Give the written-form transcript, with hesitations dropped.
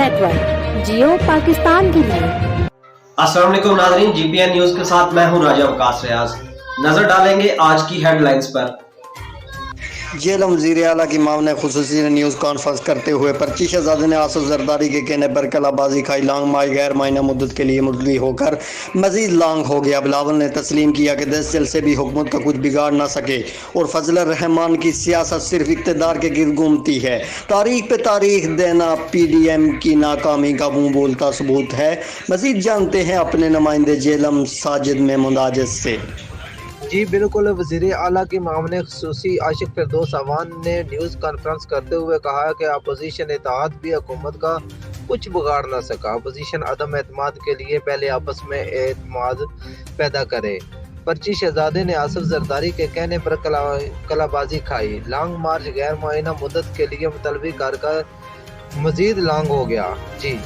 Network जियो पाकिस्तान के लिए। अस्सलाम वालेकुम नाज़रीन, जीपीएन न्यूज के साथ मैं हूं राजा वकास रियाज। नजर डालेंगे आज की हेडलाइंस पर। जेलम वज़ीर आला की मां ने खुसूसी न्यूज़ कॉन्फ्रेंस करते हुए पर्ची शहजादे ने आसिफ जरदारी के कहने पर कलाबाजी खाई, लांग माई गैर मायना मुद्दत के लिए मुलतवी होकर मजीद लांग हो गया। बिलावल ने तस्लीम किया कि 10 साल से भी हुकूमत का कुछ बिगाड़ ना सके और फजल रहमान की सियासत सिर्फ इक़्तिदार के गिर्द घूमती है। तारीख पे तारीख देना PDM की नाकामी का मुँह बोलता सबूत है। मजीद जानते हैं अपने नुमाइंदे जेलम साजिद मेमुन से। जी बिल्कुल, वज़ीर आला की मामले खुसूसी आशिक फिरदौस अवान ने न्यूज़ कॉन्फ्रेंस करते हुए कहा कि अपोजिशन इत्तेहाद भी हुकूमत का कुछ बिगाड़ ना सका। अपोजिशन अदम एतमाद के लिए पहले आपस में एतमाद पैदा करे। पर्ची शहजादे ने आसिफ जरदारी के कहने पर कलाबाजी खाई, लॉन्ग मार्च गैर मुआयना मुद्दत के लिए मुतलबी कारगर मजीद लॉन्ग हो गया। जी